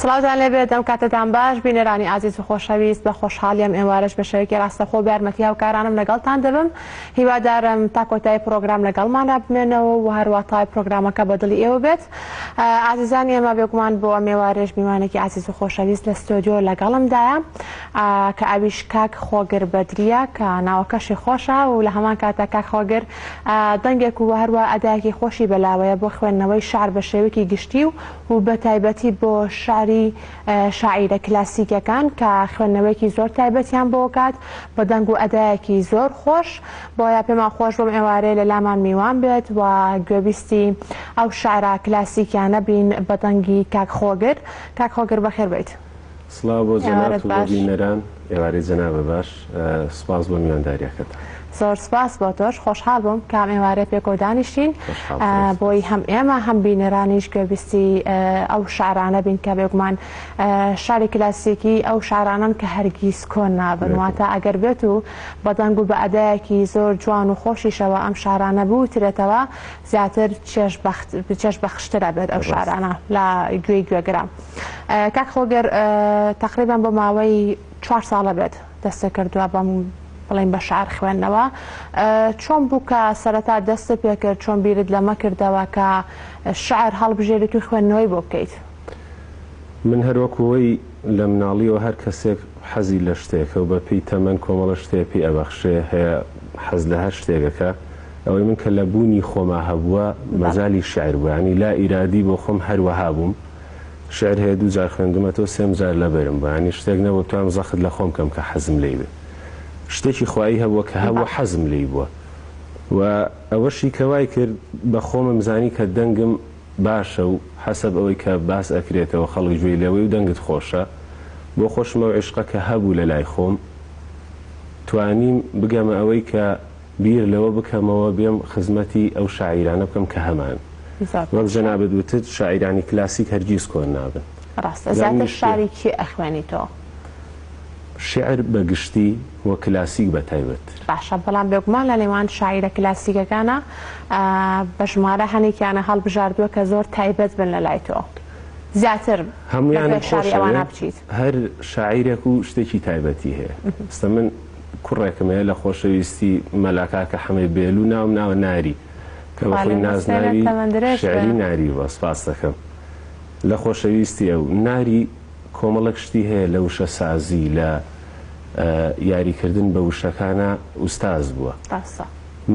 سڵاوتان لێبێت دەم کاتتان باش بینەرانی ئازیز و خۆشەویست بە خۆشحاڵیم ئێوارش بە شەوێکی ڕاستەخۆ بە یارمەتی هاوکارانم لەگەڵتان دەبم. هیوادارم تا کۆتایی پرۆگرام لەگەڵمانە بمێنەوە و هەروە تای پرۆگرامەکە بە دڵی ئێوە بێت. ئازیزانی ئێمە بێگومان بۆ ئێوارش میوانێکی ئازیز و خۆشەویست لە ستۆدیۆ لەگەڵمدایە کە ئەویش کاک خۆگر بەدریە کە ناوەکەشی خۆشە و لە هەمان کاتە کاک خۆگر دەنگێک و هەروە ئەدایەکی خۆشی بەلاوەیە بۆ خوێندنەوەی شعر بە شێوەیەکی گشتی و بە تایبەتی بۆ شاعیرە کلاسیکەکان کە خوێندنەوەیەکی زۆر تایبەتیان بۆ کات بە دەنگ و ئەدایەکی زۆر خۆش بۆیە پێمان خۆش بۆم ئێوارەیە لە لامان میوان بێت و گوێبیستی ئەو شاعرە کلاسیکیانە بین بە دەنگی کاک خۆگر. کاک خۆگر بەخێر بێت. سڵاو بۆ جەناب و بۆ بینەران، ئێوارەی جەنابە باش، سپاس بۆ میوانداریەکەت. زۆر سپاس بۆ تۆش، خۆشحاڵ بووم کام ئێوارە پێکۆ دانیشتین بۆی هەم ئێمە هەم بینەرانیش گوێبیستی ئەو شاعرانە بین کە بێگومان شاری کلاسیکی ئەو شاعرانن کە هەرگیز کۆن نابن، واتە ئەگەر بێت و بە دەنگ و بە ئەدایەکی زۆر جوان و خۆشیشەوە ئەم شاعرانە بوترێتەوە زیاتر چێژ بەخشترە بێت ئەو شاعرانە لە گوێی گوێگرام. کاک خۆگر تقریبا بۆ ماوەی 4 ساڵە بێت دەستە کردووە بەم بڵین بە شعر خوێندنەوە. چۆن بوو کە سەرەتا دەستت پێکرد، چۆن بیرت لەمە کردەوە کە شعر هەڵبژێری توی خوێندنەوەی بۆ بکەیت؟ من هەروەکوەوەی لە مناڵیەوە هەر کەسێک حەزی لە شتێکە و بە پێی تەمەەن کۆمەڵە شتێ پێی ئەبەخشێ هەیە حەز لە هەر شتێکەکە، ئەوەی من کە لە بوونی خۆما هەبووە مەجای شعر بووە، ینی لا ئیرادی بۆ خۆم هەروەها بووم. شعر هەیە 2 جار خوێندمەتەوە 3 جار لەبەرم بووە، ینی شتێک نەبوو توانم زەخت لە خۆم کەم کە حەزم لێی بێ. شتێکی خوایی هەبووە کە هەبووە حەزم لێی بووە و ئەوەشی کەوای کرد بە خۆمم زانی کە دەنگم باشە و حەسەب ئەوەی کە باس ئەکرێتەوە خەڵک گوێی لەوەی و دەنگت خۆشە بۆ خۆشمەوە عیشقە کە هەبوو لە لای خۆم توانیم بگەمە ئەوەی کە بیر لەوە بکەمەوە بێم خزمەتی ئەو شاعیرانە بکەم کە هەمان وەک جەنابەت وتت شاعیرانی کلاسیک هەرگیز کۆن نابن. ڕاستە زیاتر شاعرێکی ئەخوێنیتەوە؟ شعر بەگشتی وە کلاسیک بە تایبەت. باشە، بەڵام بێگومان لە نێوان شاعیرە کلاسیکەکانە بە ژمارە هەنێکیانە هەڵبژاردووە کە زۆر تایبەت بن لە لای تۆ زیاتر هەمویان شاری ئەوانە بچیت. هەر شاعیرێک و شتێکی تایبەتی هەیە. ئەستا من کوڕێکم هەیە لە خۆشەویستی مەلاکاکە حەمەی بێلو ناوم ناوە ناری کە بەخۆی نازناوی شعری ناری بە سپاس دەکەم. لە خۆشەویستی ئەو ناری کۆمەڵک شتی هەیە لە وشە سازی لە یاریکردن بە وشەکانە ئوستاز بووە.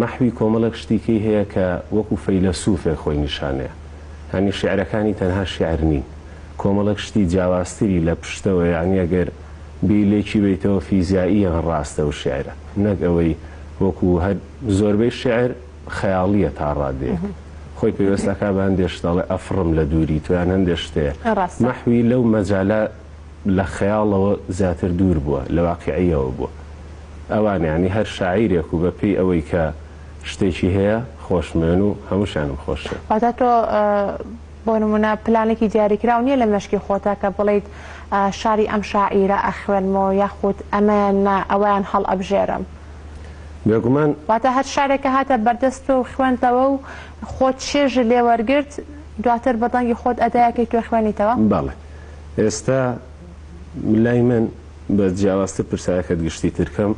مەحوی کۆمەڵک شتێکی هەیە کە وەکو فەیلسوفێک خۆی نیشانەیە، هەنی شعرەکانی تەنها شعر نین، کۆمەڵک شتی جیاوازتری لە پشتەوە، یعنی ئەگەر بیلێکی بیتەوە فیزیاییە ڕاستە و شعرە، نەک ئەوەی وەکو هەر زۆربەی شعر خەیاڵیە تا ڕادەیەک خۆی پێوەستەکە بە هەندێک دەڵێ ئەفڕم لە دووری تۆیان هەندێک شتەیە مەحوی لەو مەجالە لە خەیاڵەوە زیاتر دوور بووە لە واقعیەوە بووە. ئەوان یعنی هەر شاعیرێک و بە پێی ئەوەی کە شتێکی هەیە خۆشمێن و هەمووشانم خۆشە. واتە تۆ بۆ نمونە پلانێکی دیاریکراو نییە لە مەشکی خۆتا کە بڵیت شاری ئەم شاعیرە ئەخوێنمەوە یاخود ئەمەیان ئەویان هەڵ ئەبژێرم؟ بێگومان واتە هەر شارێکە هاتە بەردەست و خوێنتەوە و خۆت چێژ لێوەرگرت دواتر بە دەنگی خۆت ئەدایەکەی توێ خوێنیتەوە؟ بەڵێ. ئێستا لای من بە جیاوازتر پرسایەکەت گشتی ترکەم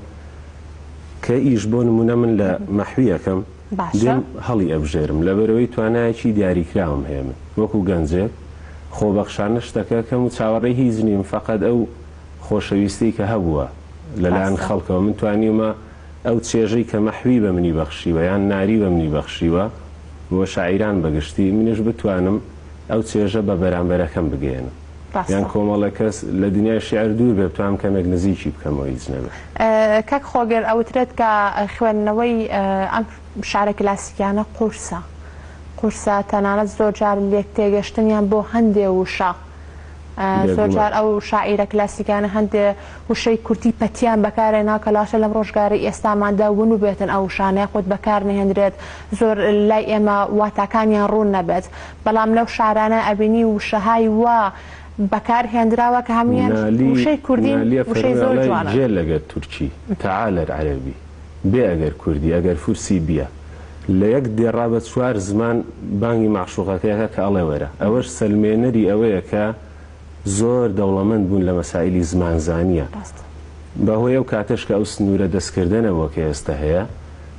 کە ئیش بۆ نمونە من لە مەحویەکەم دێم هەڵی ئەبژێرم لەبەرەوەی توانایەکی دیاریکراوم هەیە من وەکو گەنجێک خۆبەخشانە شتەکەکەم و چاوەڕێی هیچ نیم، فەقەت ئەو خۆشەویستی کە هەبووە لەلایەن خەڵکەوە من توانیمە ئەو چێژەی کە مەحوی بە منی بەخشیوە یان ناری بە منی بەخشیوە بۆ شاعیران بەگشتی منش بتوانم ئەو چێژە بە بەرامبەرەکەم بگەێنم، یان کۆمەڵە کەس لە دنیای شعر دوور بێ بتوانم کەمێک نزیکی بکەمەوە هیچ نەبێت. کاک خۆگر ئەوترێت کە خوێندنەوەی ئەم شعرە کلاسیکیانە قورسە تەنانەت زۆر جار لێک تێگەشتنیان بۆ هەندێ وشە، زۆر جار ئەو شاعیرە کلاسیکانە هەندێ وشەی کورتی پەتیان بەکارێنا کە لاشە لەم ڕۆژگاری ئێستاماندا ون و بێتن ئەو شانەیە خۆت بەکار نەهێنرێت، زۆر لای ئێمە واتاکانیان ڕوون نەبێت، بەڵام لەو شارانە ئەبینی وشەهای وا بەکار هێنراوە کە هەمویان وشەی کوردی وشەی زۆر جوانە. جێ لەگەر تورکی تعالە عەرەبی بێ ئەگەر کوردی ئەگەر فورسی بیە لە یەک دێڕا بە 4 زمان بانگی معشوقەکەیەکە کە ئەڵێ وەرە ئەوەش سەلمێنەری ئەوەیە کە زۆر دەوڵەمەند بوون لە مەسائلی زمانزانیە بەهۆی ئەو کاتەش کە ئەو سنوورە دەستکردنەوە کە ئێستا هەیە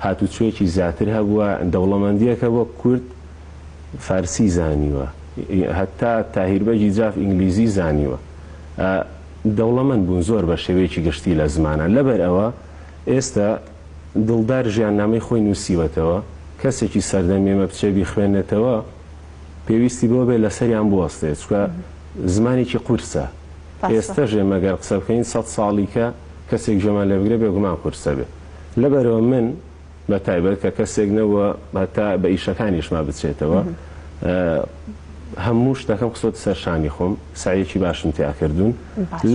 هاتوچۆیەکی زیاتر هەبووە دەوڵەمەندیەکە وەک کورد فارسی زانیوە هەتا تاهیربەجی جاف ئینگلیزی زانیوە دەوڵەمەند بوون زۆر بە شێوەیەکی گشتی لە زمانە لەبەر ئەوە ئێستا دڵدار ژیاننامەی خۆی نووسیوەتەوە کەسێکی سەردەمێمە بچێ بیخوێنێتەوە پێویستی بۆ بێ لەسەریان بوەستێت چکە زمانێکی قورسە ئێستا ژێمەگەر قسە بکەین 100 ساڵی کە کەسێک ژێمان لێ بگرێ بێگومان قورسە بێ لەبەرەوە من بە تایبەت کە کەسێک نەوە هەتا بە ئیشەکانیشما بچێتەوە هەموو شتەکەم قسۆت سەرشانی خۆم سایەکی باشم تیا کردوون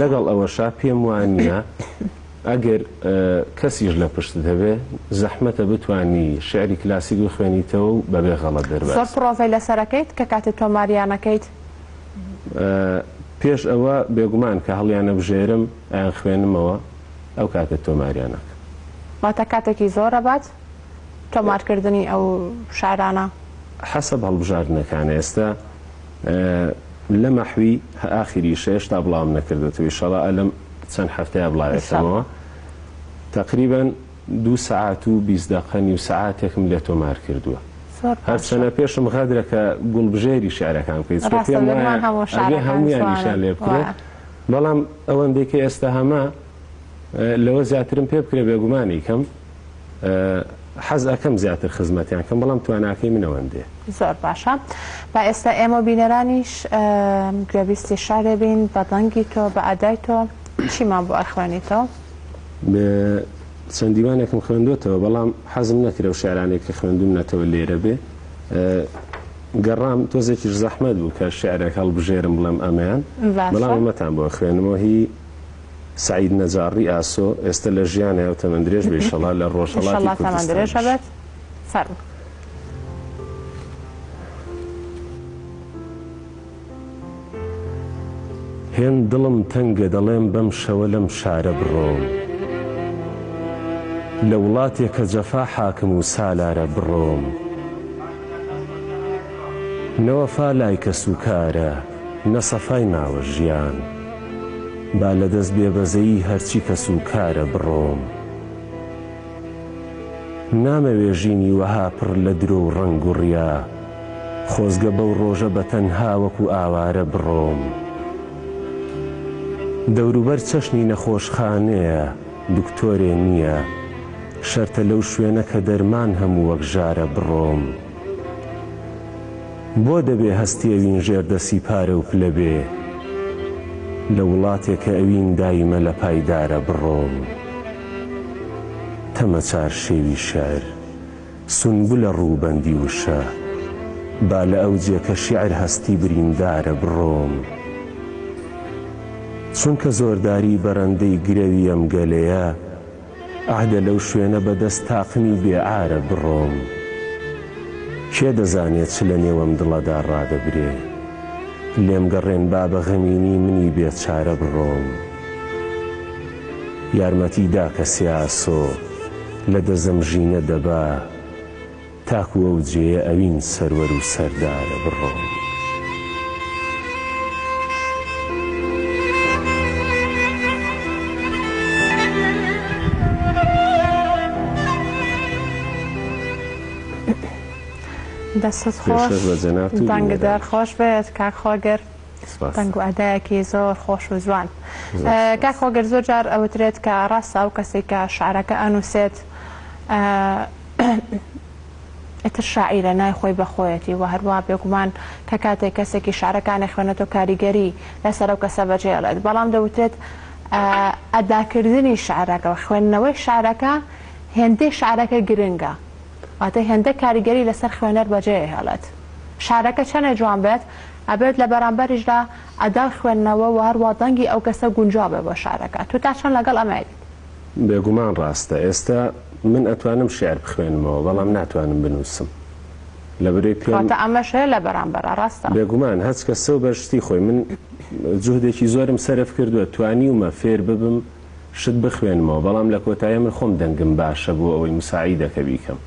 لەگەڵ ئەوەشا پێم وانە ئەگەر کەسیش لە پشتت هەبێ زەحمەتە بتوانی شعری کلاسیک بخوێنیتەوە و بەبێ غەڵەت دەرباس زۆر پرۆڤەی لەسەرەکەیت کە کاتێک تۆماریانەکەیت پێش ئەوە بێگومان کە هەڵیانە بژێرم ئایان خوێنمەوە ئەو کاتە تۆماریانەکە واتە کاتێکی زۆرە بات تۆمارکردنی ئەو شارانە حەسەب هەڵبژاردنەکانە ئێستا لە مەحوی ئاخری شێشتا بڵاوم نەکردێتەوە ئینشەڵا ئەلەم چەند هەفتەیە بڵاوێتەوە تقریبا 2 ساعات و 20 دقیقە نیو ساعاتێکم لێ تۆمار کردووە هەرچەنە پێشم غەدرە کە گوڵبژێری شعرەکان بکەیت پێم وایە هەموویانیشان لێ بکرێت بەڵام ئەوەندێکی ئێستا هەمە لەوە زیاترم پێ بکرێ بێگومانی کەم حەز ئەەکەم زیاتر خزمەتیان کەم بەڵام تواناکەی منەوەندێ زۆر باشە بە ئێستا ئێمە بینەرانیش گوێبیستی شارێ بین بە دەنگی تۆ بە ئەدای تۆ چیمان بۆ ئەخوێنیتەوە چەند دیوانێکم خوێندوێتەوە بەڵام حەزم نەکرێ و شعرانێک کە خوێندوم نەتەوە لێرە بێ گەڕام تۆزێکیش زەحمەت بوو کە شعرێک هەڵبژێرم بڵێم ئەمەیان بەڵام ئەمەتان بۆ خوێنمەوە هی سعید نەجاڕی ئاسۆ ئێستا لە ژیانە و تەمەندرێژ بێ ئینشەڵا لە ڕۆژهەڵاتی کوردستان هێن دڵم تەنگە دەڵێم بەم شەوە لەم شارە بڕۆم لە وڵاتێک کە جەفا حاکم و سالارە بڕۆم نەوەفا لای کەس و کارە نەسەفای ماوە ژیان با لە دەست بێبەزەیی هەرچی کەس و کارە بڕۆم نامەوێ ژینی وەها پڕ لە درۆ و ڕەنگ و ڕیا خۆزگە بەو ڕۆژە بە تەنها وەکو ئاوارە بڕۆم دەوروبەر چەشنی نەخۆشخانەیە دکتۆرێ نییە شەرتە لەو شوێنە کە دەرمان هەموو وەک ژارە بڕۆم بۆ دەبێ هەستێوین ژێردەسی پارە و پلە بێ لە وڵاتێکە ئەوین دایمە لە پایدارە بڕۆم تەمە چار شێوی شەعر سونبولە ڕووبەندی وشە با لە ئەو جێکە شیعر هەستی بریندارە بڕۆم چونکە زۆرداری بەرەندەی گرەوی ئەم گەلەیە ئەعدە لەو شوێنە بەدەست تاقمی بێعارە بڕۆم کێ دەزانێت چ لە نێوەم دڵەدا ڕادەبرێ لێم گەڕێن با بە غەمینی منی بێت چارە بڕۆم یارمەتیدا کە سیاسۆ لە دەزەم ژینە دەبا تاکو ئەو جێیە ئەوین سەروەر و سەردارە بڕۆم دەستت خۆش دەنگدار خۆش بێت کاک خۆگر دەنگ و ئەدایەکی زۆر خۆش و جوان کاک خۆگر زۆر جار ئەوترێت کە ڕاستە ئەو کەسێک کە شعرەکە ئەنووسێت ئێتر شاعیرە نای خۆی بەخۆیەتی و هەروە بێگومان کە کاتێک کەسێکی شعرەکانی خوێنێتەوە کاریگەری لەسەر ئەو کەسە بەجێڵێت بەڵام دەوترێت ئەداکردنی شعرەکە خوێندنەوەی شعرەکە هێندەی شعرەکە گرنگە واتە هێندە کاریگەری لەسەر خوێنەر بەجێ هێڵێت شارەکە چەنە جوان بێت ئەبێت لە بەرامبەریشدا ئەدا خوێندنەوە و هەروە دەنگی ئەو کەسە گونجاو بێ بۆ شارەکە تو تا چەند لەگەڵ ئەمەیت بێگومان ڕاستە ئێستا من ئەتوانم شعر بخوێنمەوە بەڵام ناتوانم بنووسم لەبەرەوەی پێم ئەمەش هەیە لە بەرامبەرە ڕاستە بێگومان هەچ کەسە و بەشتی خۆی من جوهدێکی زۆرم سەرف کردووە توانیومە فێر ببم شت بخوێنمەوە بەڵام لە کۆتایە من خۆم دەنگم باشە بۆ ئەوەی مساعیدەکە بیکەم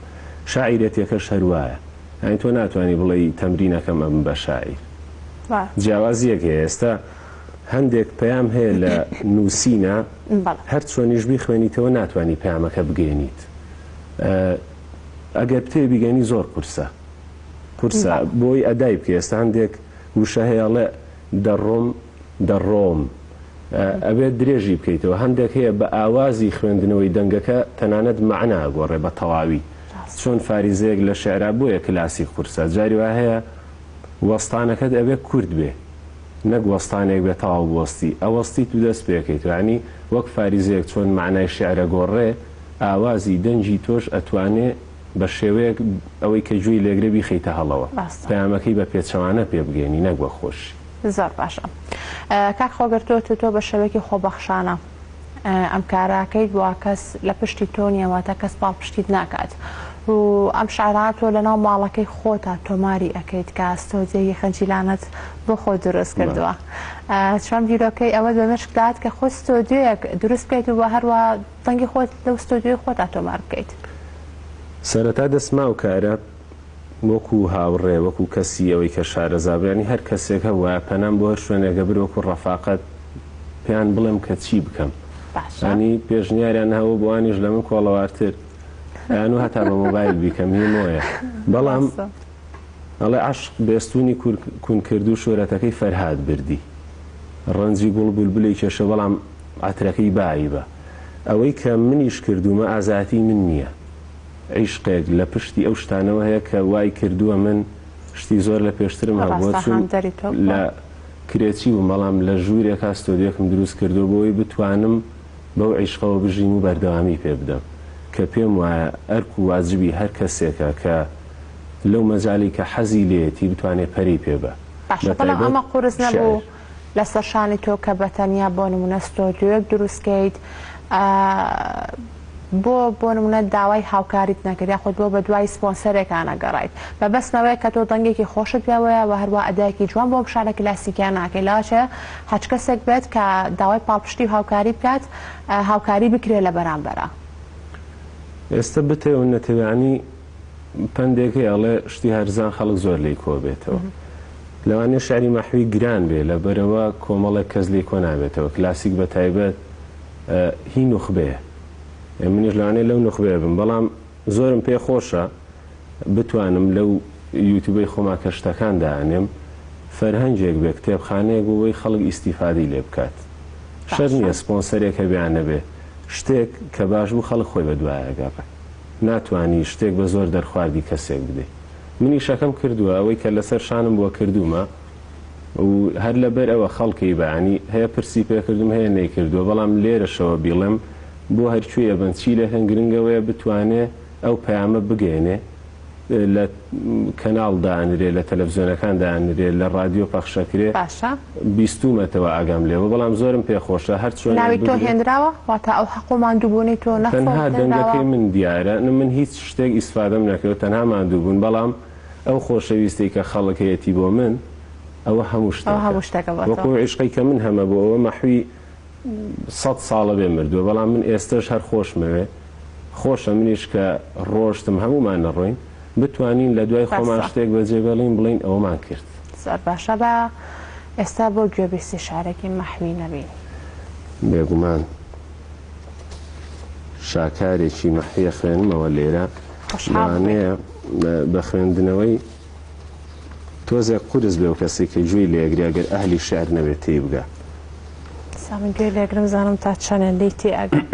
شاعیرەتێکەش هەروایە ئەین تۆ ناتوانانی بڵێ تەمرینەکەم ئەم بە شاعیر جیاوازیەک هەیە ئێستا هەندێک پەیام هەیە لە نووسینە هەر چۆنیش بیخوێنیتەوە ناتوانانی پەیامەکە بگەێنیت. ئەگەر پتێ بیگەنی زۆر قورسە بۆی ئەدای بکە. ئێستا هەندێک وشە هەیەڵێ دەڕۆم ئەبێت درێژی بکەیتەوە. هەندێک هەیە بە ئاوازی خوێندنەوەی دەنگەکە تەنانەت مەعنا گۆڕێ بە تەواوی، چۆن فاریزەیەک لە شێعرا بۆیە کلاسی قورسە. جاری وا هەیە وەستانەکەت ئەبێت کورد بێ، نەک وەستانێک بێت تەواو بوەستی، ئەوەستی تو دەست پێکەیت. ینی وەک فاریزەیەک چۆن معنای شێعرە گۆڕێ، ئاوازی دەنجی تۆش ئەتوانێ بە شێوەیەک ئەوەی کە جووی لێگرێ بیخەیتە هەڵەوە، پەیامەکەی بە پێچەوانە پێ بگەێنی، نەک بە خۆشی. زۆر باشە. کاک خۆگرتووە تۆ بە شێوەیەکی خۆبەخشانە ئەم کاراکەیت بۆ کەس لە پشتی تۆ نیەواتە کەس باڵ پشتیت ناکات و ئەم شعرات تۆ لەناو ماڵەکەی خۆتە تۆماری ئەەکەیت کە ئەستۆجێی خەنجیلانت بۆ خۆ دروست کردووە. چۆن بیرۆکەی ئەوە بە مشکات کە خۆ ستۆدیۆیەک دروست بکەیت و بە هەروە دەنگی خۆت لەو ستۆدیۆی خۆتا تۆمار بکەیت. سەرەتا دەستما و کارە وەکو هاوڕێ، وەکو کەسی ئەوەی کە شارەزابرانی هەر کەسێک هەوە پەنام بۆ هەر شوێنێکە بروەکو ڕەفاقەت پێیان بڵێم کە چی بکەم. ینی پێشنیاریان هەوە بۆوانیش لە من کۆڵەوارتر یان و هەتا بە مۆبایل بیکەم هیمۆیە. بەڵام ئەڵێ عاشق بێستونی کونکردو شۆرەتەکەی فەرهاد بردی، ڕەنجی گوڵ بولبولی کێشە بەڵام عەترەکەی بایی بە. ئەوەی کە منیش کردومە ئازاتی من نییە، عیشقێک لە پشتی ئەو شتانەوە هەیە کە وای کردووە من شتی زۆر لە پێشترم هەبووە چون لە کرێچی و بەڵام لە ژوورێک ئاستۆدیۆکم دروست کردو بۆی بتوانم بەو عیشقەوە بژیم و بەردەوامی پێ بدەم کە پێم وایە ئەرک و واجبی هەر کەسێکە کە لەو مەجالی کە حەزی لێتی بتوانێت پەری پێ بە. بەڵام ئەمە قورس نەبوو لەسەر شانی تۆ کە بەتەنیا بۆ نمونە ستۆدیۆیەک دروستکەیت بۆ نمونە داوای هاوکاریت نەکرد یاخود بۆ بە دوای سپۆنسەرێکان نەگەڕایت بە بەسمەوەی کە تۆ دەنگێکی خۆشت پێوەیە و هەروە ئەدایەکی جوان بۆ شارە کلاسیکیان ناکەی لاچە هەچ کەسێک بێت کە داوای پاڵپشتی و هاوکاری بکات هاوکاری بکرێت لە بەرامبەرە. ئێستا بتێون نەتەوانی پندێکی ئەڵێ شتی هەرزان خەڵک زۆر لی کۆ بێتەوە لەوانێ شعری مەحوی گران بێ لە بەرەوە کۆمەڵێک کەس لی کۆ نابێتەوە کلاسیک بە تایبەت هی نوخبەیە منیش لەوانێ لەو نوخبێ بم بەڵام زۆرم پێ خۆشە بتوانم لەو یوتیوبەی خۆما کە شتەکان دانێم فەرهەنگێک بێ کتێبخانەیەک بۆی خەڵک ئیسیفادەی لێ بکات شەر نییە سپۆنسەرێکە بیانە بێ شتێک کە باش بوو خەڵک خۆی بە دوایە گەڕێ ناتوانی شتێک بە زۆر دەرخواردی کەسێک بدەیت منی شەکەم کردووە ئەوەی کە لەسەر شانم بۆ کردومە و هەر لەبەر ئەوە خەڵکی بەیانی هەیە پرسی پێکردم هەیە نەیکردووە بەڵام لێرەشەوە بیڵێم بۆ هەرکوێ بەند چی لە هەنگرنگەوەیە بتوانێت ئەو پەیامە بگەێنێ لە کەناڵ دانرێ لە تەلەڤیزیۆنەکان دانرێ لە ڕادیۆ پەخشەکرێ بیستومەتەوە ئاگام لێەوە بەڵام زۆرم پێخۆشە هەر چۆن ناوی تۆ هێنراوە واتە ئەو حەق و ماندووبوونی تۆ تەنها دەنگەکەی من دیارە من هیچ شتێک ئیسفادەم نەکەوە تەنها ماندووبوون بەڵام ئەو خۆشەویستی کە خەڵکەیەتی بۆ من ئەوە هەموو شتێکە وەکو عیشقی کە من هەمە بۆ ئەوە مەحوی 100 ساڵە بێ مردووە بەڵام من ئێستش هەر خۆشمەوێ خۆشە منیش کە ڕۆشتم هەمومان نەڕۆین بتوانین لە دوای خۆمان شتێک بەجێبەڵین بڵین ئەوەمان کرد زۆر باشە بە ئێستا بۆ گوێبیستی شارێکی مەحوی نەبین بێگومان شاکارێکی مەحویە خوێنمەوە لێرە لەوانەیە بە خوێندنەوەی تۆزێک قورس بێ و کەسی کە گوێی لێگرێ ئەگەر ئەهلی شێعر نەبێت تێی بگە من گوێ لێگرم زانم تا چەندەی تێ ئەگەر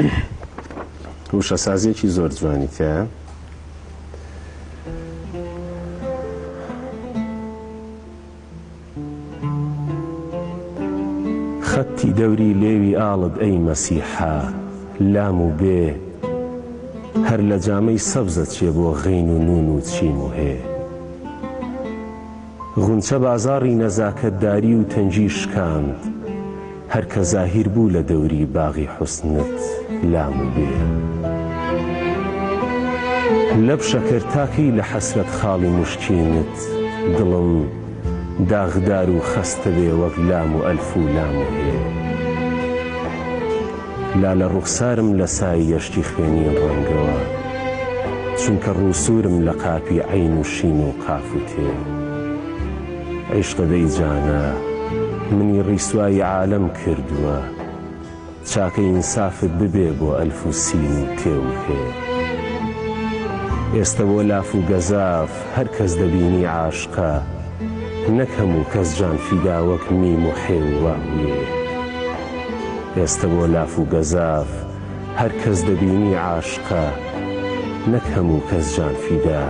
وشەسازیەکی زۆر جوانی تەیە خەتی دەوری لێوی ئاڵت ئەی مەسیحا لام و بێ هەر لە جامەی سەبزت چێ بۆ غەین و نون و چین و هێ غونچە بازاڕی نەزاکەتداری و تەنجی شکاند هەر کە زاهیر بوو لە دەوری باغی حوسنت لام و بێ لە بشەکەر تاکەی لە حەسرەت خاڵی مشکینت دڵم داغدار و خەستە بێ وەک لام و ئەلف و لام و هێ لا لە ڕوخسارم لە سای یەشتی خوێنی ڕەنگەوە چونکە ڕووسورم لە قاپی عین و شین و قاف و تێ عیشقە دەی جانە منی ڕیسوایی عالەم کردووە چاکە ئینسافت ببێ بۆ ئەلف و سین و تێ و هێ ئێستا بۆ لاف و گەزاف هەر کەس دەبینی عاشقە نەک هەموو کەس جان فیدا وەک میم و حێ و واوێ ئێستا بۆ لاف و گەزاف هەر کەس دەبینی عاشقە نەک هەموو کەس جان فیدا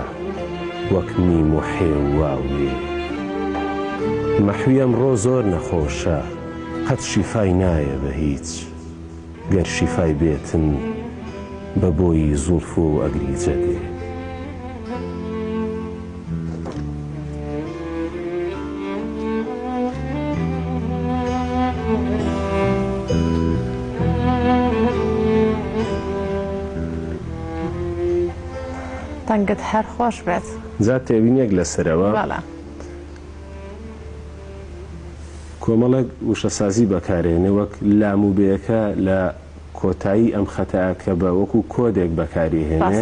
وەک میم و حێ و واوێ مەحوی ئەمڕۆ زۆر نەخۆشە قەت شیفای نایە بە هیچ گەر شیفای بێتن بە بۆی زولف و ئەگریجە دێ تەنگت هەر خۆش بێت جا تێبینێک لەسەرەوە کۆمەڵێک وشەسازی بەکارێنێ وەک لاموبەیەکە لە کۆتایی ئەم خەتایە کە بە وەکو کۆدێک بەکاریهێنێ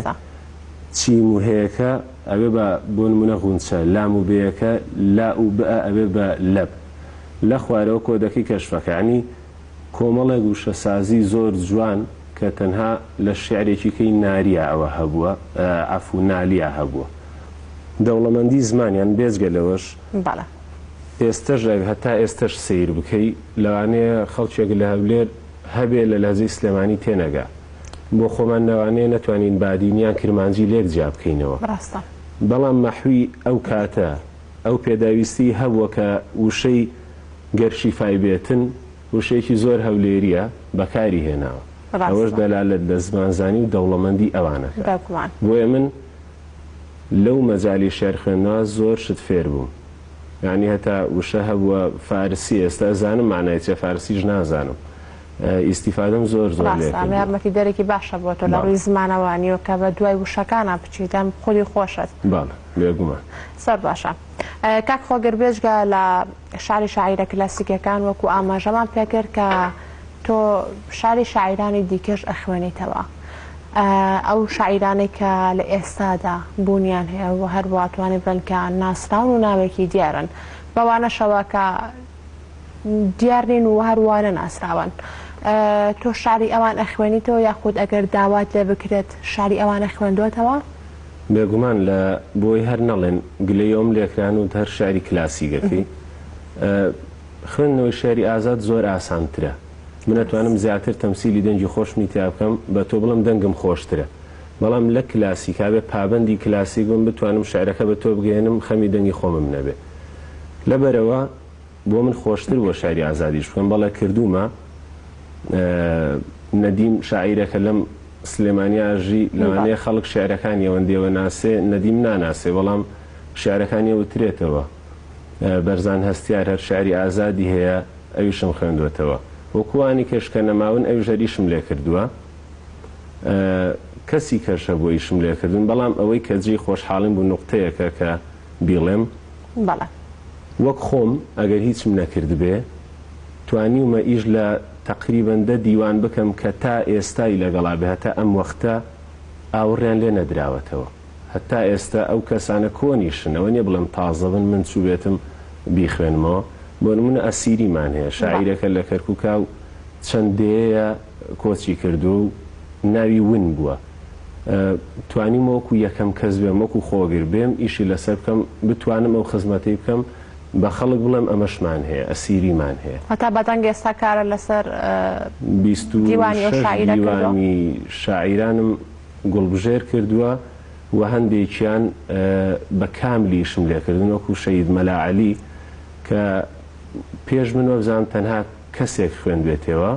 چیم و هەیەکە ئەوێ بە بۆ نمونە غونچە لاموبەیەکە لا و بە ئەوێ بە لەب لە خوارەوە کۆدەکەی کەشفەکانی کۆمەڵێک وشەسازی زۆر جوان کە تەنها لە شیعرێکی کەی ناریە ئەوە هەبووە ئەفو نالیە هەبووە دەوڵەمەندی زمانیان بێجگە لەوەش ئێستەش هەتا ئێستش سیر بکەی لەوانەیە خەڵکێک لە هەولێر هەبێ لە لەهجەی سلێمانی تێنەگا بۆ خۆمان لەوانەیە نەتوانین بادینیان کرمانجی لێک جیا بکەینەوە بەڵام مەحوی ئەو کاتە ئەو پێداویستی هەبووە کە وشەی گەرشیفای بێتن وشەیەکی زۆر هەولێریە بەکاری هێناوە ئەوەش دەلالەت لە زمانزانی و دەوڵەمەندی ئەوانەکە بۆیە من لەو مەجای شێعر خوێندنەوە زۆر شت فێر بووم یعنی هەتا وشە هەبووە فارسی ئێستا زانم معنای چێ فارسیش نازانم ئیسیفادەم زۆر زۆر یارمەتی دەرێکی باشە بۆ تۆ لە ڕووی زمانەوانیەوە کە بە دوای وشەکانە بچیتم خودی خۆشت بێگومان سەر باشە کاک خۆگەربێژگە لە شاری شاعیرە کلاسیکەکان وەکو ئاماژەمان پێکرد کە تۆ شاری شاعیرانی دیکەش ئەخوێنیتەوە ئەو شاعیرانێک کە لە ئێستادا بوونیان هەیە و هەر واتوانێ بن کە ناسراون و ناوێکی دیارن بەوانەشەوە کە دیارنین و هەروانە ناسراون تۆ شاری ئەوان ئەخوێنیتەوە یاخود ئەگەر داوات لێ بکرێت شاری ئەوانە خوێندوێتەوە؟ بێگومان لە بۆی هەر نەڵێن گلەیەوەم لێکران و هەر شاری کلاسیکەکەی خوێندنەوەی شاری ئازاد زۆر ئاسانترە من ئەتوانم زیاتر تەمسیلی دەنگی خۆشمی تیا بکەم بە تۆ بڵم دەنگم خۆشترە بەڵام لە کلاسیکا بێ پابندی کلاسیک بم بتوانم شعرەکە بە تۆ بگەێنم خەمی دەنگی خۆمم نەبێ لەبەرەوە بۆ من خۆشتر بۆ شاری ئازادیش بکەم بەڵێ کردومە نەدیم شاعیرەکە لەم سلێمانیاژی لەوانەیە خەڵک شعرەکانی ئەوەندێوە ناسێ نەدیم ناناسێ بەڵام شعرەکانی وترێتەوە بەرزان هەستیار هەر شاری ئازادی هەیە ئەویشم خوێندوێتەوە وەکوانی کەشکە نەماون ئەو ژەریشم لێ کردووە کەسی کەشە بۆ ئیشم لێکردن بەڵام ئەوەی کە جێی خۆشحاڵیم بوو نقطەیەکە کە بیڵێم وەک خۆم ئەگەر هیچم نەکرد بێ توانیومە ئیش لە تقریبەن 10 دیوان بکەم کە تا ئێستای لەگەڵا بێ هەتا ئەم وەختە ئاوڕیان لێ نەدراوەتەوە هەتا ئێستا ئەو کەسانە کۆنیشن ئەوە نیە بڵم تازە بن من چوو بێتم بیخوێنمەوە بۆ نمونە ئەسیریمان هەیە شاعیرەکە لە کەرکووکا و چەندەیە کۆچی کردو و ناوی ون بووە توانیم وەکو یەکەم کەس بێم وەکو خۆگر بێم ئیشی لەسەر بکەم بتوانم ئەو خزمەتەی بکەم بە خەڵک بڵێم ئەمەشمان هەیە ئەسیریمان هەیە هەتا بەدەنگ ئێستا کارە لەسەر دیوانی شاعیرانم گوڵبژێر کردووە و هەندێکیان بە کاملیشم لێکردن وەکو شەید مەلا عەلی کە پێش من وەبزانم تەنها کەسێک خوێندوێتەوە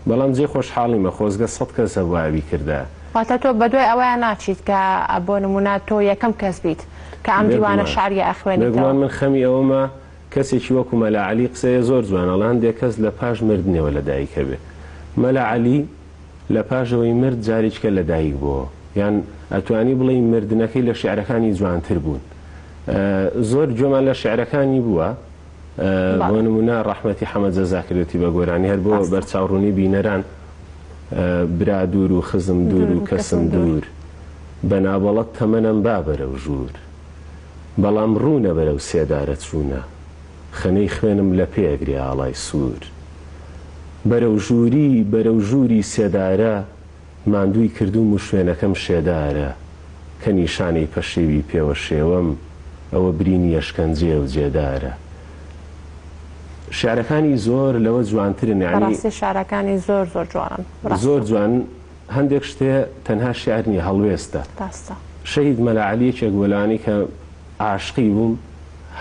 بەڵام جێ خۆشحاڵیمە خۆزگە 100 کەس هەبووی کردە واتە تۆ بەدوای ئەوەیان ناچیت کە بۆ نمونە تۆ یەکەم کەس بیت کە ئەم دیوانە شاریە ئەخوێنیتەوە من خەمی ئەوەمە کەسێکی وەکو مەلا عەلی قسەیە زۆر جوانەڵە هەندێک کەس لە پاش مردنەوە لە دایکە بێ مەلا عەلی لە پاشەوەی مرد جارێککە لە دایک بووە یان ئەتوانی بڵێ مردنەکەی لە شیعرەکانی جوانتر بوون زۆر جۆمان لە شیعرەکانی بووە بۆ نمونە ڕەحمەتی حەمەد جەزاکرێتی بە گۆرانی هەر بۆ بەرچاوڕوونی بینەران برا دوور و خزم دوور و کەسم دوور بەنابەڵەت تەمەنەم با بەرەو ژوور بەڵام ڕوونە بەرەو سێدارە چوونە خەنەی خوێنم لە پێگری ئاڵای سوور بەرەو ژووری سێدارە ماندووی کردوم و شوێنەکەم شێدارە کە نیشانەی پەشێوی پێوە شێوەم ئەوە برینی ئەشکەنجێ و جێدارە. شارەکانی زۆر لەوە جوانترن، یعنی شارەکانی زۆر جوانن، زۆر جوان. هەندێک شتێ تەنها شیعر نیە، هەڵوێستە. شەهید مەلا عەلیەکێک وەلانی کە عاشقی بووم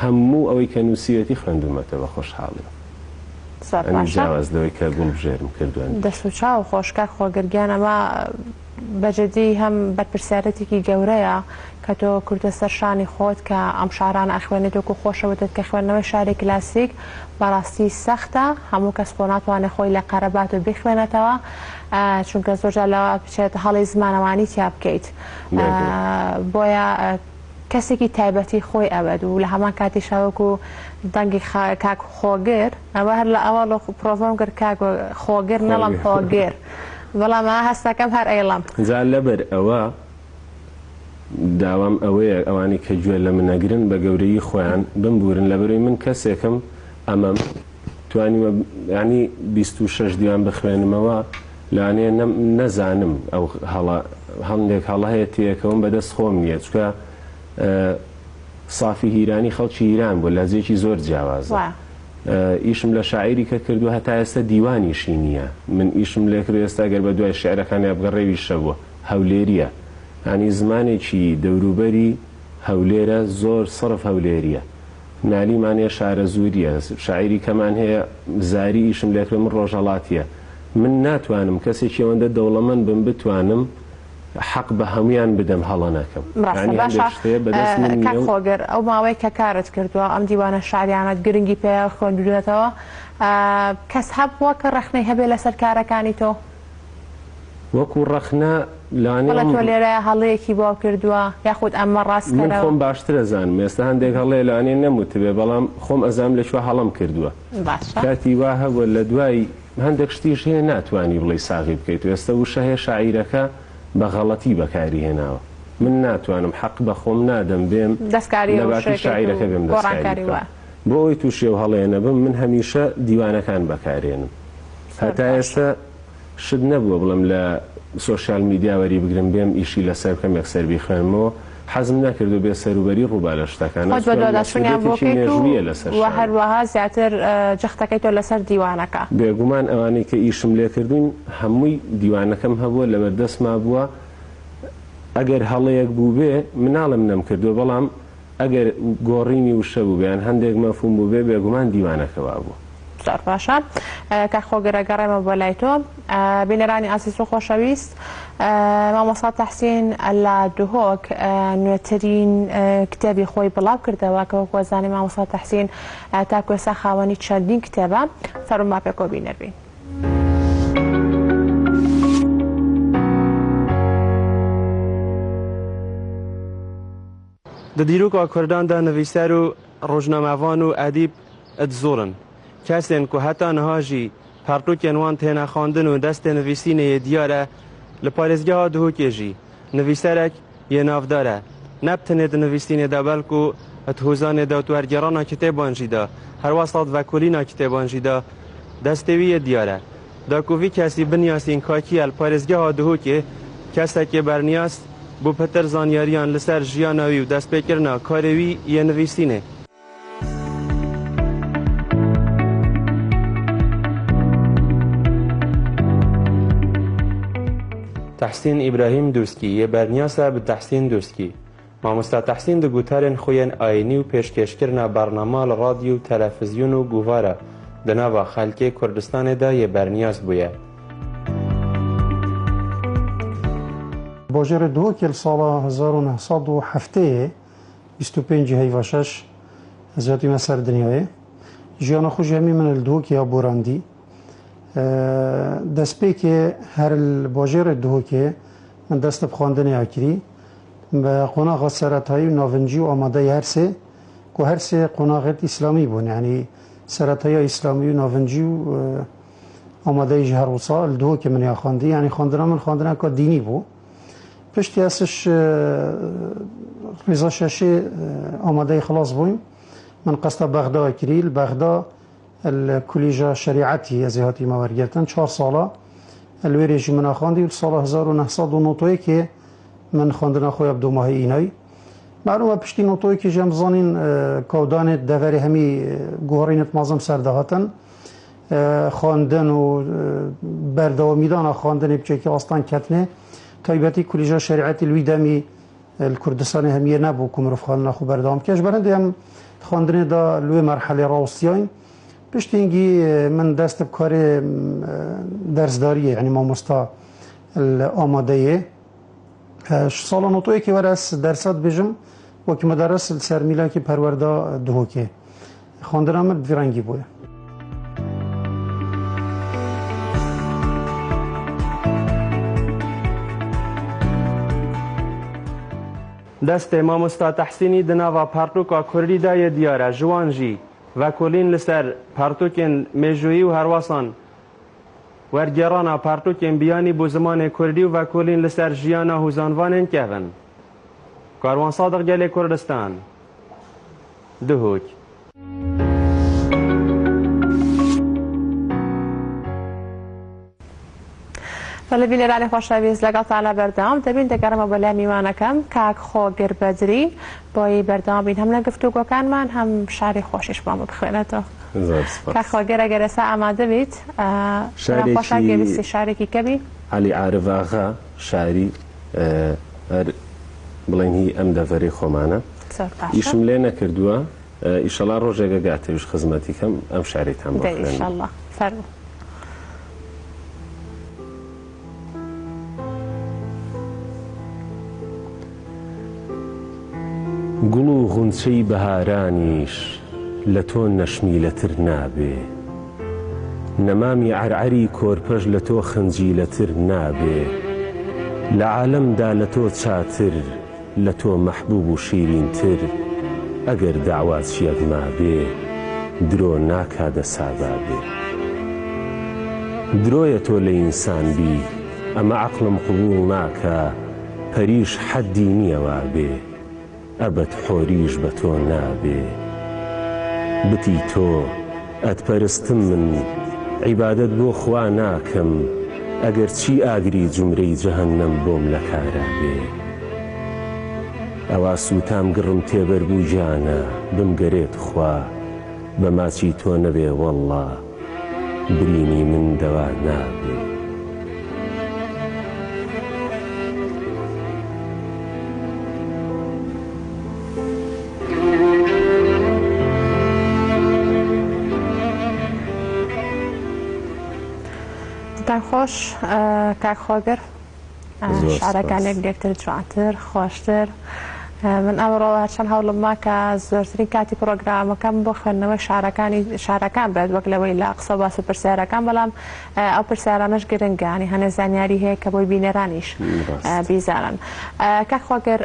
هەموو ئەوەی کە نووسیەتی خوێندومەتەوە خۆشحاڵی جیاواز لەوەی کە گوڵبژێرم کردووە. دەست و چاو خۆشکار خۆگرگیان ئەمە بەجددی هەم بەرپرسیارەتێکی گەورەیە کە تۆ کورتە سەر شانی خۆت کە ئەم شاران ئەخوێنێت و خۆشەوتت کە خوێندنەوەی شاری کلاسیک بەڕاستی سەختە، هەموو کەس خۆ ناتوانێت خۆی لە قەرەبات و بخوێنێتەوە چونکە زۆرجار لەوە بچێت هەڵی زمانەوانی تیا بکەیت. بۆیە کەسێکی تایبەتی خۆی ئەوەد و لە هەمان کاتی شاوەکو دەنگی کاک خۆگر ئەوە هەر لە ئەوە پرۆڤۆم کرد کاک خۆگر نەڵم خۆگر، بەڵام هەستەکەم هەر ئەیڵم جا لەبەر ئەوە داوام ئەوەیە ئەوانی کە گوێ لە منەگرن بە گەورەی خۆیان بمبورن لەبەروی من کەسێکم ئەمەم توانیمە ینی 26 دیوان بخوێنمەوە لەوانەیە نەزانم ئەو هەندێک هەڵە هەیە تێکەوەم بەدەست خۆم نییە چکە سافی هیرانی خەڵکی ایران بوو لە جێکی زۆر جیاوازە. ئیشم لە شاعیری کە کردو هەتا ئێستا دیوانیشی نییە، من ئیشم لێ کرد ئێستا گەر بە دوای شعرەکانی بگەڕێویشە بووە هەولێریە، ینی زمانێکی دەوروبەری هەولێرە زۆر سڕف هەولێریە، نالیمانێ شارە زوریە، شاعیری کەمان هەیە زاری ئیشم لێ کرد من ڕۆژهەڵاتیە، من ناتوانم کەسێکی ئەوەندە دەوڵەمەند بم بتوانم حەق بە هەمویان بدەم هەڵە نەکەم. کاک خۆگر ئەو ماوەی کە کارت کردووە ئەم دیوانە شاریانت گرنگی پێ خوێندوێتەوە کەس هەبووە کە ڕەخنەی هەبێ لەسەر کارەکانی تۆ؟ وەکو ڕەخنە تۆ لێرە هەڵەیەکی بۆ کردووە یاخود ئەمە ڕاستکەرەوە؟ من خۆم باشتر ئەزانم، ئێستا هەندێک هەڵەیە لەوانەیە نەموتبێ بەڵام خۆم ئەزانم لەکوێ هەڵەم کردووە. کاتی وا هەبووە لە دوای هەندێک شتیش هەیە ناتوانی بڵێ ساغی بکەیت و ئێستا وشە هەیە شاعیرەکە بە غەڵەتی بەکاری هێناوە، من ناتوانم حەق بە خۆم نادەم بێم لە باتی شاعیرەکە بێم دەستکاری بکەم. بۆ ئەوی تووشێ و هەڵەیە نەبم من هەمیشە دیوانەکان بەکارێنم. هەتا ئێستا شت نەبووە بڵم لە سۆشیال میدیا وەری بگرم بێم ئیشی لەسەر بکەم یەکسەر بیخوێنمەوە، حەزم نەکردو بێ سەروبەری ڕووبا لە شتەکانە و هەروەها زیاتر جەختەکەی تۆ لەسەر دیوانەکە. بێگومان ئەوانەی کە ئیشم لێ کردوین هەمووی دیوانەکەم هەبووە لەبەردەستما بووە، ئەگەر هەڵەیەک بوو بێ مناڵم نەم کردووە، بەڵام ئەگەر گۆڕینی وشە بوو بێیان هەندێک مەفهوم بوو بێ بێگومان دیوانەکەوا بوو. زۆر باشە کاک خۆگەرە گەڕێمە بۆ لای تۆ. بینەرانی ئازیز و خۆشەویست، مامۆستا تەحسین لە دوهۆک نوێترین کتێبی خۆی بڵاو کردەوە کە وەکو زانی مامۆستا تەحسین تاکو ئێستا خاوەنی چەندین کتێبە. فەرموو پێکۆ بینەربین. لە دیروکە کورداندا نویسەر و ڕۆژنامەوان و ئەدیب ئەدزۆرن، کەسێن کو هەتا نەهاژی پەرتوکێن وان تێنە خواندن و دەستێ نویسینەیە دیارە لە پارێزگەها دوهۆکێژی نویسەرێک یە ناودارە، نەبتنێ نویسینێدا بەلکو ئەتهۆزانێدا و توەرگێڕانە کتێبانژیدا هەروە سەد ڤەکۆلینا کتێبانژیدا دەستێویە دیارە. داکوڤی کەسی بنیاسین کاکیە لە پارێزگەها دوهۆکێ کەسێکێ بەرنیاس بۆ پەتەر زانیاریان لەسەر ژیانەوی و دەستپێکردنا کارێوی یە نویسینێ. تحسین ئیبراهیم دووسکی یە بەرنیاسە بە تەحسین دووسکی. مامۆستا تەحسین دەگوتارێن خۆیان ئاینی و پێشکەشکردنا بەرنامە لە ڕادیو و تەلەڤیزیۆن و گوڤارە دەناوە خەڵکێ کوردستانێدا یە بەرنیاس بووە. باژێرە دووەکێ ساڵە 1970 25 هەیڤەشەش زیاتیمە سەر دنیاە ژیانە خۆشی هەمی منە لە دووەکێ بۆراندی دەستپێکێ هەر باژێرە دووەکێ من دەستە بخواندنی ئاکری بە قۆناغە سەرەتایی و ناڤنجی و ئامادەی هەرسێ و هەرسێ قۆناغێت ئیسلامی بوون، یعنی سەرەتایی ئیسلامی و ناڤنجی و ئامادەیش هەروسا لە دووەکێ منیا خواندی، یعنی خواندنا من خواندنەکە دینی بوو. پشتی ئەسش ڕێزا شەشێ ئامادەی خلاص بووین من قصد بغداد كريل بغداد الكليجة شريعتي ازهاتي ما ورگرتن 4 ساله الویریش من خواندی سال 1990 که من خواندن خوی دو ماه اینای معلومه پشتی نوتوی که جمزانین کودان دوری همی گوهرینت مازم سردهاتن خواندن و بردوامیدان خواندن بچه که اصلا کتنه تایبتی کلیجا شریعتی الویدمی الکردستان همیه نبو کمرف خواندن خو بردوام کش برنده هم خواندن دا لوی مرحله راوستیاین پشتی اینگی من دست بکار درسداریه یعنی ما مستا آماده سال نوتوی که ورس درصد بجم و که مدرس سرمیلا که پرورده دو که خواندنم ویرانگی بوده. دست مامۆستا تەحسینی دناوا پارتوکا کوردی دایە دیارە ژوانژی و کۆلین لەسەر پارتوکێن مێژویی و هەرواسان وەرگێڕانە پارتوکێن بیانی بۆ زمانی کوردی و کۆلین لەسەر ژیانە هوزانوانên kevin. کاروان سادق gelê کوردستان دهۆک. لەبینێرانی خۆشەویست لەگەڵتانە بەردەوام دەبین دەگەڕمە بە لای میوانەکەم کاک خۆگر بەدری بۆی بەردەوام بین هەم لە گفتوگۆکانمان هەم شاری خۆشیش بۆمە بخوێنێتەوە. کاک خۆگر ئەگەر ئێستا ئامادە بیت خۆشەویستی شارێکی کەبی علی عارف ئاغا شاری بڵێن هی ئەم دەڤەرەی خۆمانە ئیشم لێ نەکردووە ئیشەڵا ڕۆژێکە گاتەویش خزمەتی کەم ئەم شارێکتان بخوێنم. ئینشەڵڵا فەرموو. گوڵ و غونچەی بەهارانیش لە تۆ نەشمیلەتر نابێ نەمامی عەرعەری کۆرپەش لە تۆ خەنجیلەتر نابێ لە عالەمدا لە تۆ چاتر لە تۆ مەحبوب و شیرینتر ئەگەر داوات چیەک مابێ درۆ ناکادە سادا بێ درۆیە تۆ لە ئینسان بی ئەمە عەقڵم قبوڵ ناکە پەریش حەدی نییەوا بێ ئەبەت حۆریش بە تۆ نابێ بتی تۆ ئەتپەرستم من عیبادەت بۆ خوا ناکەم ئەگەر چی ئاگری جومرەی جەهەنەم بۆم لە کارا بێ ئەوا سوتام گڕم تێبەر بوو جانە بمگەرێت خوا بە ماچی تۆ نەبێ وەڵڵا برینی من دەوا نابێ خۆش کاک خۆگر شارەکانێک لێکتر جوانتر خۆشتر من ئەمڕۆ چەند هەوڵم ما کە زۆرترین کاتی پرۆگرامەکەم بۆ خوێندنەوەی شارەکان بێت وەک لەوەی لە قسە باس و پرسیارەکان بەڵام ئەو پرسیارانەش گرنگانی هەنێ زانیاری هەیە کە بۆی بینێرانیش بیزانن. کاک خۆگر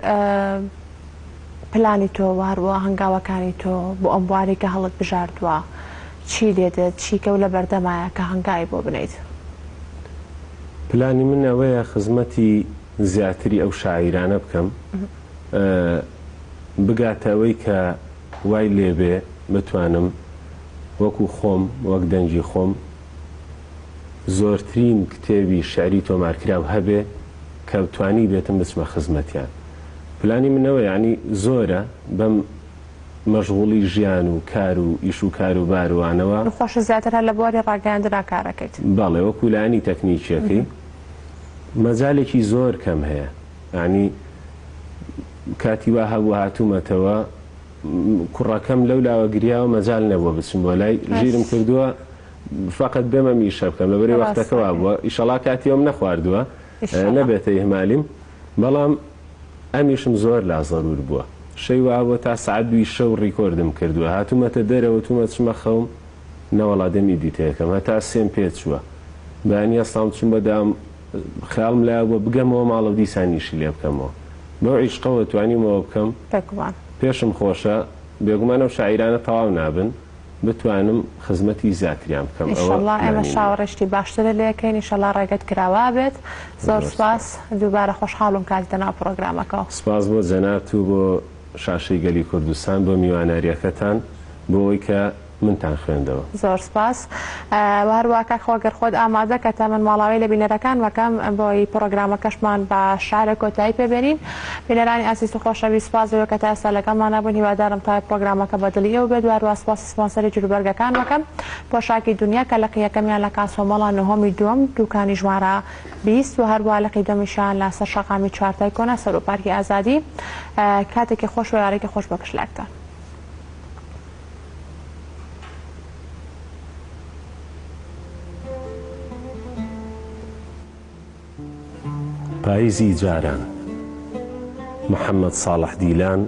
پلانی تۆ واروە هەنگاوەکانی تۆ بۆ ئەم بواری کە هەڵت بژاردووە چی لێدێت چیکە و لە بەردەمایە کە هەنگای بۆ بنیت؟ پلانی من ئەوەیە خزمەتی زیاتری ئەو شاعیرانە بکەم بگاتەوەی کە وای لێبێ بتوانم وەکو خۆم وەک دەنجی خۆم زۆرترین کتێبی شعری تۆمارکراو هەبێ کە بتوانی بێتم بچمە خزمەتیان. پلانی منەوە یعنی زۆرە بەم مەشغوڵی ژیان و کار و ئیش و کار و باروانەوە خۆش زیاتر هەر لە بۆری ڕاگەاندنا کارەکەیت. بەڵێ وەکو لایانی تەکنیکیەکەی مەجالێکی زۆر کەم هەیە ینی کاتی وا هەبوو هاتوومەتەوە کوڕەکەم لەو لاوە گریاوە مەجال نەبووە بچم بۆ لای ژیرم کردووە فقط بێمە میشە بکەم لەبەرێ وەختەکەوا بووە ئیشەڵا کاتیەوەم نەخواردووە نەبێتە ئیهمالیم بەڵام ئەمیشم زۆر لا زەرور بووە شەی وابووە تا سعات 2 شەو ڕیکۆردم کردووە هاتوومەتە دەرەوە تومە چمە خەوم نەوەڵا دەمی دیتەیەکەم هەتا سێم پێچووە بەیانی ئەستام چم بەدام خیاڵم لای بووە بگەمەوە ماڵە دیسانیشی لێ بکەمەوە بەو عیشقەوە توانیمەوە بکەم پێشم خۆشە بێگومانە و شاعیرانە تەواو نابن بتوانم خزمەتی زیاتریان بکەم. ئینشەڵڵا ئێمە شاوەڕێشتی باشترە لێکەین ئینشەڵڵا ڕێگەت کراوا بێت. زۆر سپاس دووبارە خۆشحاڵم کاتتە ناو پرۆگرامەکەەوە. سپاس بۆ جەنابەت و بۆ شاشەی گەلی کوردستان بۆ میواناریەکەتان بۆ ئەوەی کە منتان خوێندەوە. زۆر سپاس. هەروە کاک خۆگەر خۆت ئامادە کە تا من ماڵاوی لە بینەرەکان وەکەم بۆی پرۆگرامەکەشمان بە شارە کۆتایی پێبێنین. بینەرانی ئازیز و خۆشەویست سپاسەوە کە تا ئێستا لەگەڵمان نەبوون. هیوادارم تا پرۆگرامەکە بەدڵی ئێوە بێت. هەروە سپاسی سپۆنسەری جلوبەرگەکان وەکەم پۆشاکی دنیا کە لە قیەکەمیان لە کاسۆمەڵە نهۆمی دووەم دوکانی ژمارە 20 و هەروە لە قیدەمیشان لە سەر شەقامی چوارتای کۆنە سەر و پارکی ئازادی. کاتێکی خۆش و یاڕێکی خۆش بە کشلاکتان. پاییزی جاران محەممەد ساڵح دیلان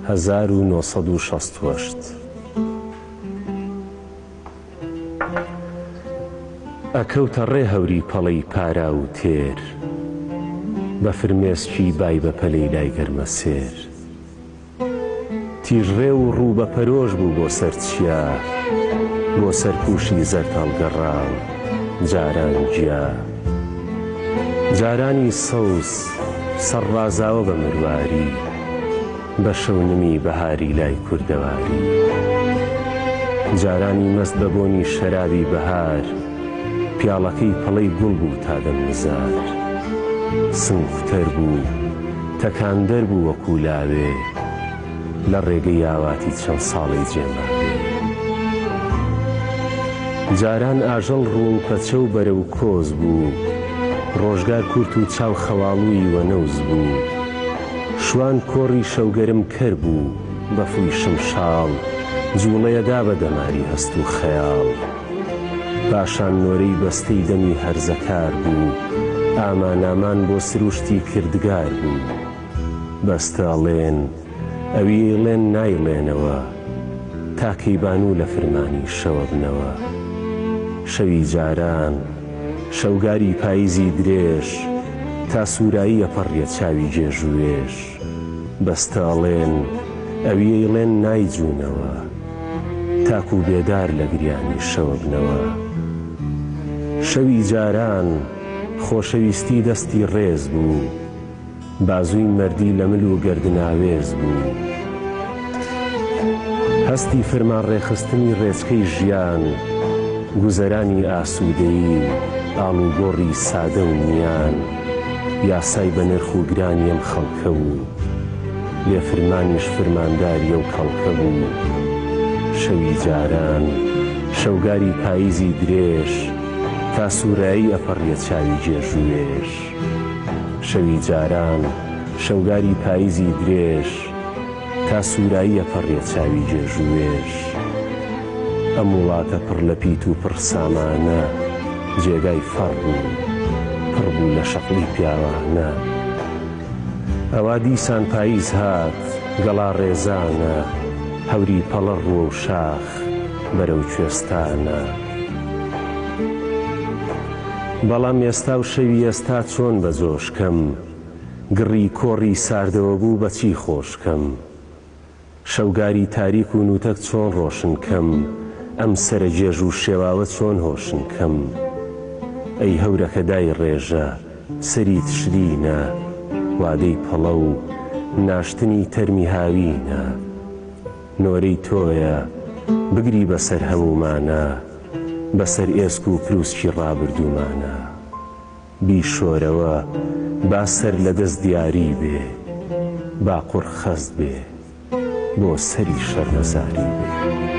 1968 ئەکەوتە ڕێ هەوری پەڵەی پارا و تێر بە فرمێسکی بای بە پەلەی لای گەرمە سێر تیژڕێ و ڕوو بە پەرۆژ بوو بۆ سەرچیا بۆ سەرپوشی زەرد هەڵگەڕاو جاران گیا جارانی سەوز سەرڕازاوە بە مرواری بە شەونمی بەهاری لای کوردەواری جارانی مەست بە بۆنی شەرابی بەهار پیاڵەکەی پەڵەی گوڵ بوو تا دەمنزار سنگتەر بوو تەکاندەر بوو وەکو لاوێ لە ڕێگەی ئاواتی چەند ساڵی جێماوێ جاران ئاژەڵ ڕوو و پەچە و بەرە و کۆز بوو ڕۆژگار کورت و چاو خەواڵووی وەنەوز بوو شوان کۆڕی شەوگەرم کەر بوو بە فوی شمشاڵ جوڵەیەدا بە دەماری هەست و خەیاڵ پاشان نۆرەی بەستەی دەمی هەرزەکار بوو ئامانامان بۆ سروشتی کردگار بوو بەستەڵێن ئەویڵێن نایڵێنەوە تاکەیبان و لە فرمانی شەوە بنەوە شەوی جاران شەوگاری پاییزی درێژ تا سوورایی ئەپەڕێت چاوی جێژوێش بەستەڵێن ئەویڵێن نایجوونەوە تاکو بێدار لە گریانی شەوە بنەوە شەوی جاران خۆشەویستی دەستی ڕێز بوو بازووی مەردی لە مل و گەردناوێز بوو هەستی فرمان ڕێخستنی ڕێچکەی ژیان گوزەرانی ئاسوودەیی ئاڵوگۆڕی سادە و میان یاسای بە نرخ و گرانی ئەم خەڵکە بوو لێ فرمانیش فرمانداریە و کەڵکە بوو شەوی جاران شەوگاری پاییزی درێژ تا سوورایی ئەپەڕێت چاوی جێژوێش شەوی جاران شەوگاری پاییزی درێژ تا سوورایی ئەپەڕێت چاوی جێژوێش ئەم وڵاتە پڕ لە پیت و پڕ سامانە جێگای فەڕ بوو پڕ بوو لە شەقڵی پیاوانە ئەوا دیسان پاییز هات گەڵا ڕێزانە هەوری پەڵە ڕوە و شاخ بەرەو کوێستانە بەڵام ئێستا و شەوی ئێستا چۆن بە جۆشکەم گڕی کۆڕی ساردەوە بوو بەچی خۆشکەم شەوگاری تاریک و نوتەک چۆن ڕۆشنکەم ئەم سەرە جێژ و شێواوە چۆن هۆشنکەم ئەی هەورەکە دای ڕێژە سەری تشرینە وادەی پەڵە و ناشتنی تەرمی هاوینە نۆرەی تۆیە بگری بەسەر هەمومانە بەسەر ئێسک و پرووسکی ڕابردوومانە بیشۆرەوە با سەر لە دەست دیاری بێ با قوڕ خەست بێ بۆ سەری شەرمەزاری بێ